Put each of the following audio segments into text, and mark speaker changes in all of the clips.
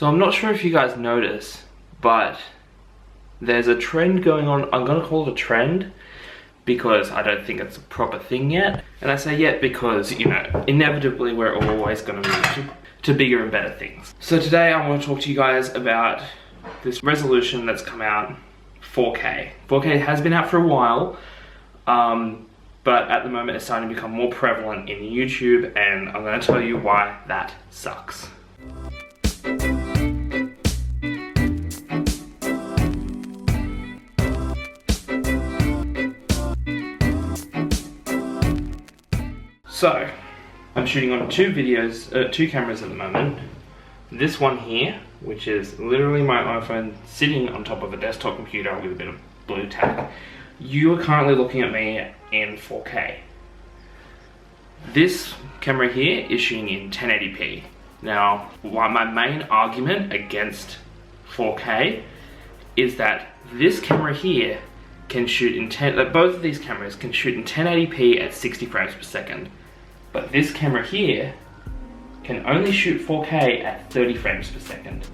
Speaker 1: So I'm not sure if you guys notice, but there's a trend going on. I'm gonna call it a trend because I don't think it's a proper thing yet. And I say yet because, you know, inevitably we're always gonna move to bigger and better things. So today I want to talk to you guys about this resolution that's come out, 4K. 4K has been out for a while, but at the moment it's starting to become more prevalent in YouTube, and I'm gonna tell you why that sucks. So, I'm shooting on two cameras at the moment. This one here, which is literally my iPhone sitting on top of a desktop computer with a bit of blue tack. You are currently looking at me in 4K. This camera here is shooting in 1080p. Now, my main argument against 4K is that this camera here can shoot in both of these cameras can shoot in 1080p at 60 frames per second. But this camera here can only shoot 4K at 30 frames per second.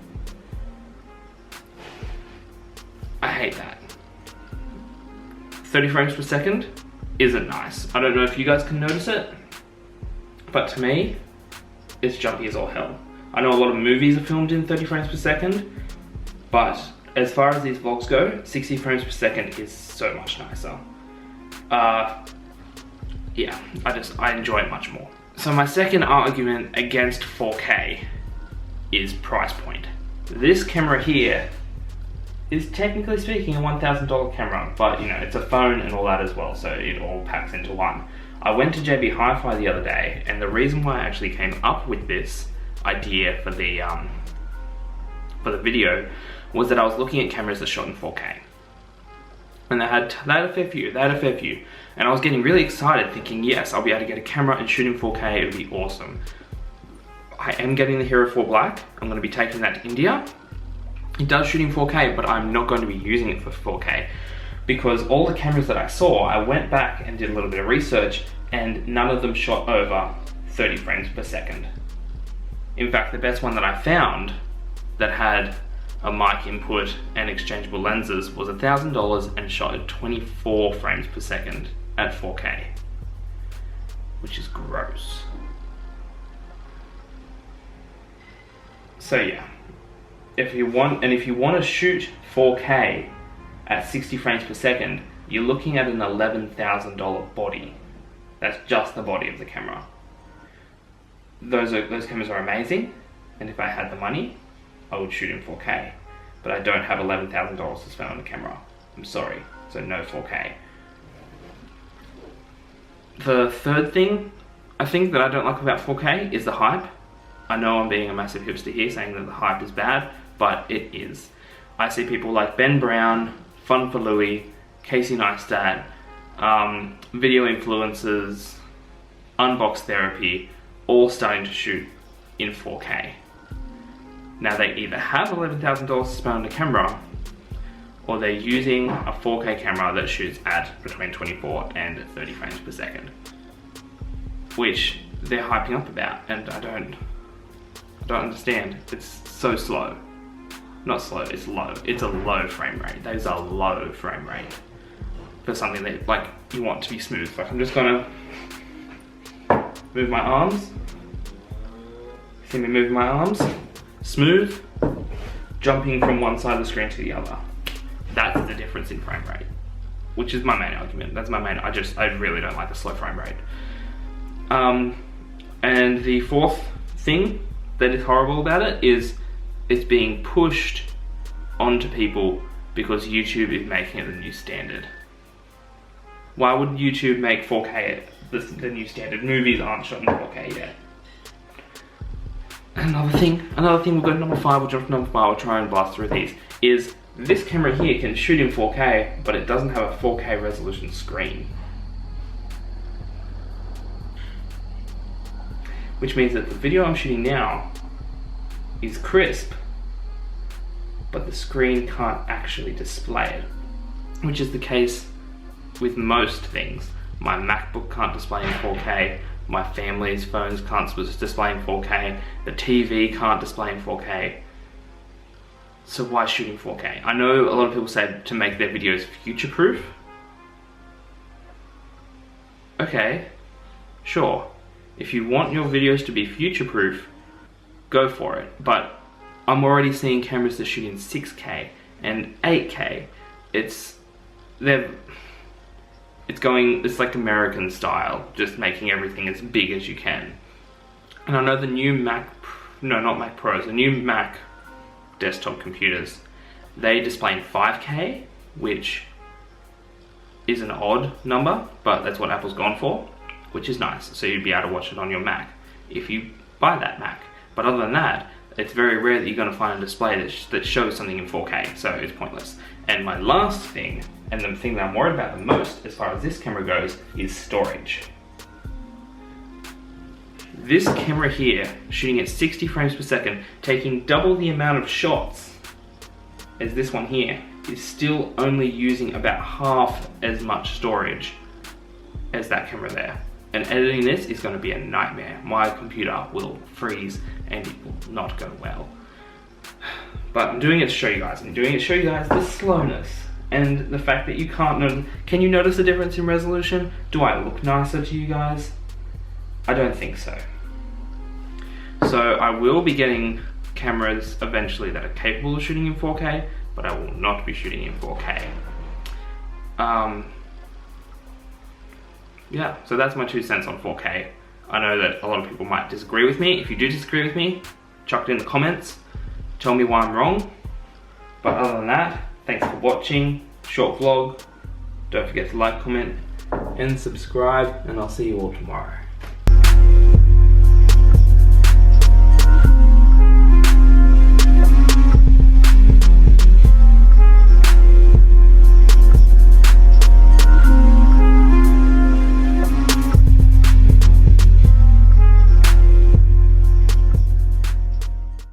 Speaker 1: I hate that. 30 frames per second isn't nice. I don't know if you guys can notice it, but to me, it's jumpy as all hell. I know a lot of movies are filmed in 30 frames per second, but as far as these vlogs go, 60 frames per second is so much nicer. Yeah, I enjoy it much more. So my second argument against 4K is price point. This camera here is technically speaking a $1,000 camera, but you know, it's a phone and all that as well, so it all packs into one. I went to JB Hi-Fi the other day, and the reason why I actually came up with this idea for the video was that I was looking at cameras that shot in 4K. And they had a fair few, and I was getting really excited thinking, yes, I'll be able to get a camera and shoot in 4K, it would be awesome. I am getting the Hero 4 Black, I'm going to be taking that to India. It does shoot in 4K, but I'm not going to be using it for 4K, because all the cameras that I saw, I went back and did a little bit of research, and none of them shot over 30 frames per second. In fact, the best one that I found that had a mic input and exchangeable lenses was $1,000 and shot at 24 frames per second at 4K, which is gross. So yeah, if you want to shoot 4K at 60 frames per second, you're looking at an $11,000 body. That's just the body of the camera. Those cameras are amazing, and if I had the money, I would shoot in 4K, but I don't have $11,000 to spend on a camera. I'm sorry, so no 4K. The third thing I think that I don't like about 4K is the hype. I know I'm being a massive hipster here saying that the hype is bad, but it is. I see people like Ben Brown, Fun for Louie, Casey Neistat, video influencers, Unbox Therapy, all starting to shoot in 4K. Now they either have $11,000 to spend on a camera, or they're using a 4K camera that shoots at between 24 and 30 frames per second, which they're hyping up about, and I don't understand. It's so slow. Not slow, it's low. It's a low frame rate. That is a low frame rate for something that like you want to be smooth. Like I'm just gonna move my arms. See me moving my arms? Smooth, jumping from one side of the screen to the other. That's the difference in frame rate, which is my main argument. That's my main, I really don't like the slow frame rate. And the fourth thing that is horrible about it is it's being pushed onto people because YouTube is making it the new standard. Why would YouTube make 4K the new standard? Movies aren't shot in 4K yet. Another thing, we'll go to number 5, we'll jump to number 5, we'll try and blast through these, is this camera here can shoot in 4K, but it doesn't have a 4K resolution screen. Which means that the video I'm shooting now is crisp, but the screen can't actually display it, which is the case with most things. My MacBook can't display in 4K, my family's phones can't display in 4K, the TV can't display in 4K. So why shooting 4K? I know a lot of people say to make their videos future-proof. Okay, sure. If you want your videos to be future-proof, go for it. But I'm already seeing cameras that shoot in 6K and 8K. It's like American style, just making everything as big as you can. And I know the new the new Mac desktop computers, they display in 5K, which is an odd number, but that's what Apple's gone for, which is nice. So you'd be able to watch it on your Mac if you buy that Mac. But other than that, it's very rare that you're going to find a display that shows something in 4K, so it's pointless. And my last thing, and the thing that I'm worried about the most as far as this camera goes, is storage. This camera here, shooting at 60 frames per second, taking double the amount of shots as this one here, is still only using about half as much storage as that camera there. And editing this is going to be a nightmare. My computer will freeze and it will not go well. But I'm doing it to show you guys. I'm doing it to show you guys the slowness and the fact that you can't notice. Can you notice a difference in resolution? Do I look nicer to you guys? I don't think so. So I will be getting cameras eventually that are capable of shooting in 4K, but I will not be shooting in 4K. Yeah, so that's my 2 cents on 4K. I know that a lot of people might disagree with me. If you do disagree with me, chuck it in the comments. Tell me why I'm wrong. But other than that, thanks for watching. Short vlog. Don't forget to like, comment, and subscribe, and I'll see you all tomorrow.